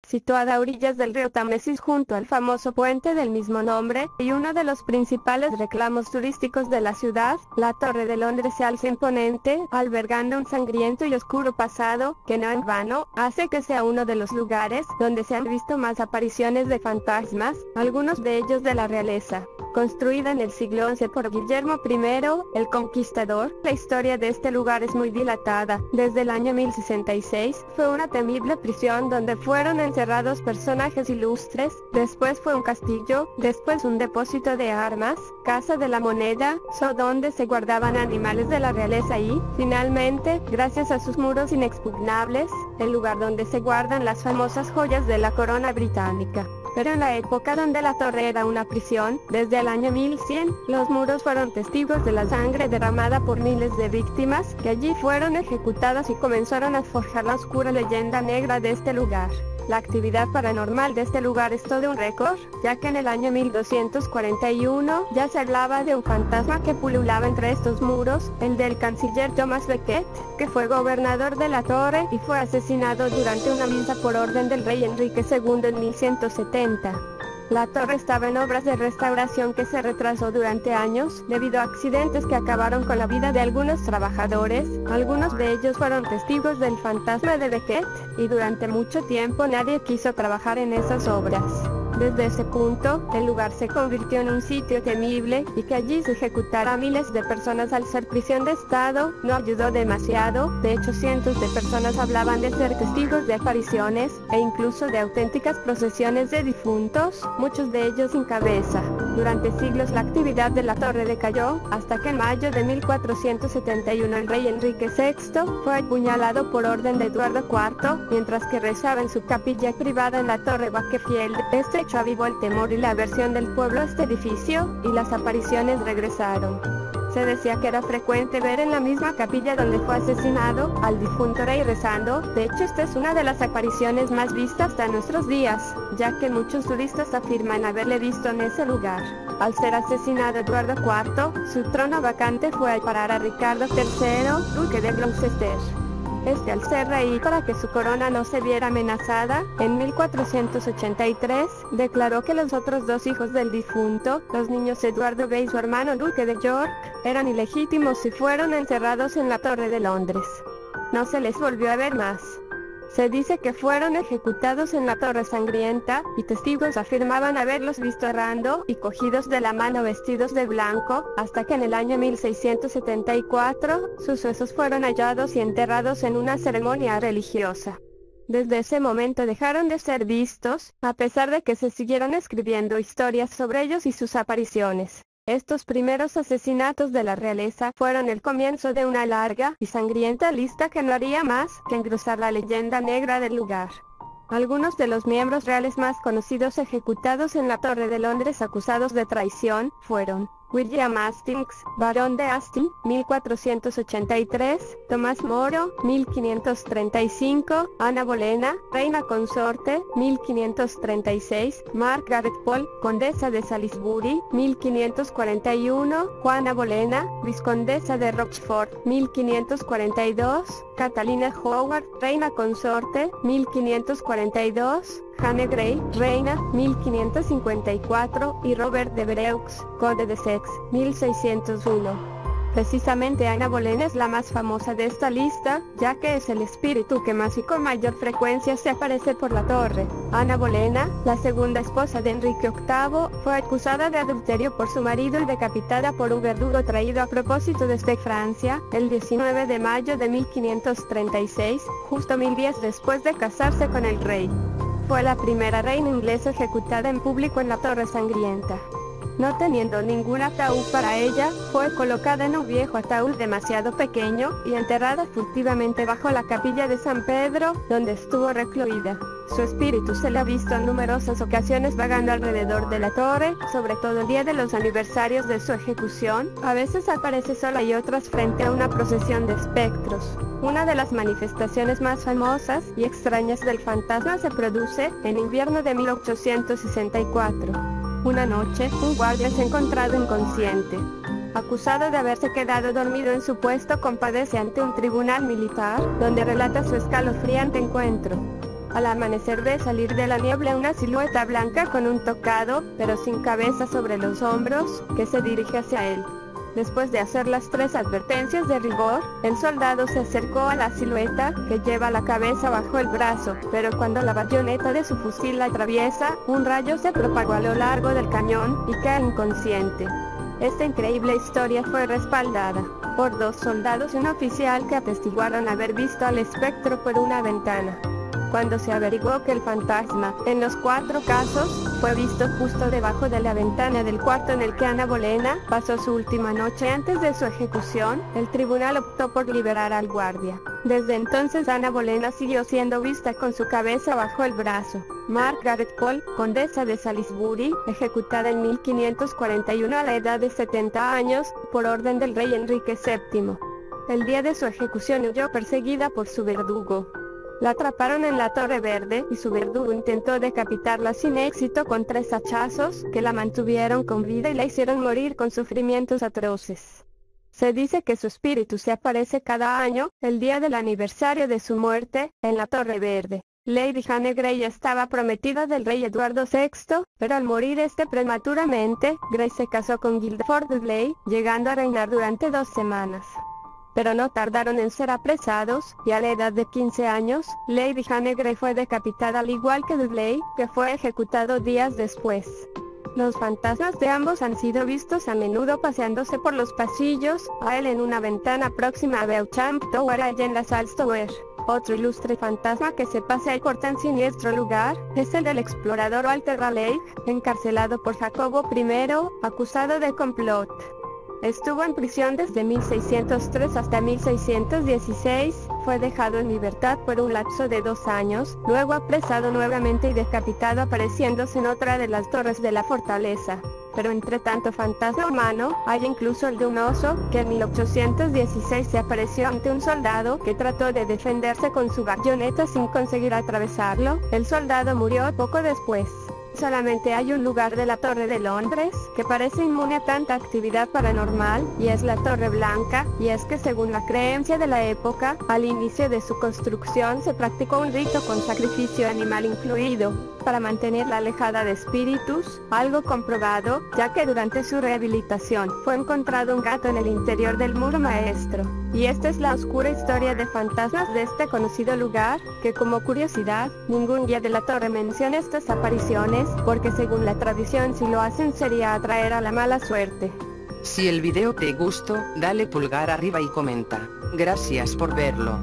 situada a orillas del río Támesis junto al famoso puente del mismo nombre, y uno de los principales reclamos turísticos de la ciudad. La Torre de Londres se alza imponente, albergando un sangriento y oscuro pasado, que no en vano, hace que sea uno de los lugares donde se han visto más apariciones de fantasmas, algunos de ellos de la realeza. Construida en el siglo XI por Guillermo I, el Conquistador, la historia de este lugar es muy dilatada. Desde el año 1066, fue una temible prisión donde fueron encerrados personajes ilustres, después fue un castillo, después un depósito de armas, casa de la moneda, donde se guardaban animales de la realeza y, finalmente, gracias a sus muros inexpugnables, el lugar donde se guardan las famosas joyas de la corona británica. Pero en la época donde la torre era una prisión, desde el año 1100, los muros fueron testigos de la sangre derramada por miles de víctimas, que allí fueron ejecutadas y comenzaron a forjar la oscura leyenda negra de este lugar. La actividad paranormal de este lugar es todo un récord, ya que en el año 1241 ya se hablaba de un fantasma que pululaba entre estos muros, el del canciller Thomas Becket, que fue gobernador de la torre y fue asesinado durante una misa por orden del rey Enrique II en 1170. La torre estaba en obras de restauración que se retrasó durante años, debido a accidentes que acabaron con la vida de algunos trabajadores. Algunos de ellos fueron testigos del fantasma de Becket, y durante mucho tiempo nadie quiso trabajar en esas obras. Desde ese punto, el lugar se convirtió en un sitio temible, y que allí se ejecutara a miles de personas al ser prisión de Estado, no ayudó demasiado. De hecho, cientos de personas hablaban de ser testigos de apariciones, e incluso de auténticas procesiones de difuntos, muchos de ellos sin cabeza. Durante siglos la actividad de la torre decayó, hasta que en mayo de 1471 el rey Enrique VI fue apuñalado por orden de Eduardo IV, mientras que rezaba en su capilla privada en la torre Bakefield. Este hecho avivó el temor y la aversión del pueblo a este edificio, y las apariciones regresaron. Se decía que era frecuente ver en la misma capilla donde fue asesinado al difunto rey rezando. De hecho, esta es una de las apariciones más vistas hasta nuestros días, ya que muchos turistas afirman haberle visto en ese lugar. Al ser asesinado Eduardo IV, su trono vacante fue a parar a Ricardo III, duque de Gloucester. Al ser rey, para que su corona no se viera amenazada, en 1483, declaró que los otros dos hijos del difunto, los niños Eduardo B y su hermano duque de York, eran ilegítimos y fueron encerrados en la Torre de Londres. No se les volvió a ver más. Se dice que fueron ejecutados en la Torre Sangrienta, y testigos afirmaban haberlos visto errando y cogidos de la mano vestidos de blanco, hasta que en el año 1674, sus huesos fueron hallados y enterrados en una ceremonia religiosa. Desde ese momento dejaron de ser vistos, a pesar de que se siguieron escribiendo historias sobre ellos y sus apariciones. Estos primeros asesinatos de la realeza fueron el comienzo de una larga y sangrienta lista que no haría más que engrosar la leyenda negra del lugar. Algunos de los miembros reales más conocidos ejecutados en la Torre de Londres acusados de traición fueron William Hastings, barón de Hastings, 1483, Tomás Moro, 1535, Ana Bolena, reina consorte, 1536, Margaret Pole, condesa de Salisbury, 1541, Juana Bolena, viscondesa de Rochford, 1542, Catalina Howard, reina consorte, 1542, Jane Grey, reina, 1554, y Robert de Breux, conde de Essex, 1601. Precisamente Ana Bolena es la más famosa de esta lista, ya que es el espíritu que más y con mayor frecuencia se aparece por la torre. Ana Bolena, la segunda esposa de Enrique VIII, fue acusada de adulterio por su marido y decapitada por un verdugo traído a propósito desde Francia, el 19 de mayo de 1536, justo 1000 días después de casarse con el rey. Fue la primera reina inglesa ejecutada en público en la Torre Sangrienta. No teniendo ningún ataúd para ella, fue colocada en un viejo ataúd demasiado pequeño y enterrada furtivamente bajo la capilla de San Pedro, donde estuvo recluida. Su espíritu se le ha visto en numerosas ocasiones vagando alrededor de la torre, sobre todo el día de los aniversarios de su ejecución. A veces aparece sola y otras frente a una procesión de espectros. Una de las manifestaciones más famosas y extrañas del fantasma se produce en invierno de 1864. Una noche, un guardia es encontrado inconsciente. Acusado de haberse quedado dormido en su puesto, comparece ante un tribunal militar, donde relata su escalofriante encuentro. Al amanecer ve salir de la niebla una silueta blanca con un tocado, pero sin cabeza sobre los hombros, que se dirige hacia él. Después de hacer las 3 advertencias de rigor, el soldado se acercó a la silueta, que lleva la cabeza bajo el brazo, pero cuando la bayoneta de su fusil la atraviesa, un rayo se propagó a lo largo del cañón, y cae inconsciente. Esta increíble historia fue respaldada por 2 soldados y un oficial que atestiguaron haber visto al espectro por una ventana. Cuando se averiguó que el fantasma, en los 4 casos, fue visto justo debajo de la ventana del cuarto en el que Ana Bolena pasó su última noche antes de su ejecución, el tribunal optó por liberar al guardia. Desde entonces Ana Bolena siguió siendo vista con su cabeza bajo el brazo. Margaret Pole, condesa de Salisbury, ejecutada en 1541 a la edad de 70 años, por orden del rey Enrique VII. El día de su ejecución huyó perseguida por su verdugo. La atraparon en la Torre Verde, y su verdugo intentó decapitarla sin éxito con 3 hachazos, que la mantuvieron con vida y la hicieron morir con sufrimientos atroces. Se dice que su espíritu se aparece cada año, el día del aniversario de su muerte, en la Torre Verde. Lady Jane Grey estaba prometida del rey Eduardo VI, pero al morir prematuramente, Grey se casó con Guildford Dudley, llegando a reinar durante 2 semanas. Pero no tardaron en ser apresados, y a la edad de 15 años, Lady Jane Grey fue decapitada al igual que Dudley, que fue ejecutado días después. Los fantasmas de ambos han sido vistos a menudo paseándose por los pasillos, a él en una ventana próxima a Beauchamp Tower allá en la Salz Tower. Otro ilustre fantasma que se pasea por tan siniestro lugar, es el del explorador Walter Raleigh, encarcelado por Jacobo I, acusado de complot. Estuvo en prisión desde 1603 hasta 1616, fue dejado en libertad por un lapso de 2 años, luego apresado nuevamente y decapitado apareciéndose en otra de las torres de la fortaleza. Pero entre tanto fantasma humano, hay incluso el de un oso, que en 1816 se apareció ante un soldado que trató de defenderse con su bayoneta sin conseguir atravesarlo. El soldado murió poco después. Solamente hay un lugar de la Torre de Londres, que parece inmune a tanta actividad paranormal, y es la Torre Blanca, y es que según la creencia de la época, al inicio de su construcción se practicó un rito con sacrificio animal incluido, para mantenerla alejada de espíritus, algo comprobado, ya que durante su rehabilitación, fue encontrado un gato en el interior del muro maestro. Y esta es la oscura historia de fantasmas de este conocido lugar, que como curiosidad, ningún guía de la torre menciona estas apariciones, porque según la tradición si lo hacen sería atraer a la mala suerte. Si el video te gustó, dale pulgar arriba y comenta. Gracias por verlo.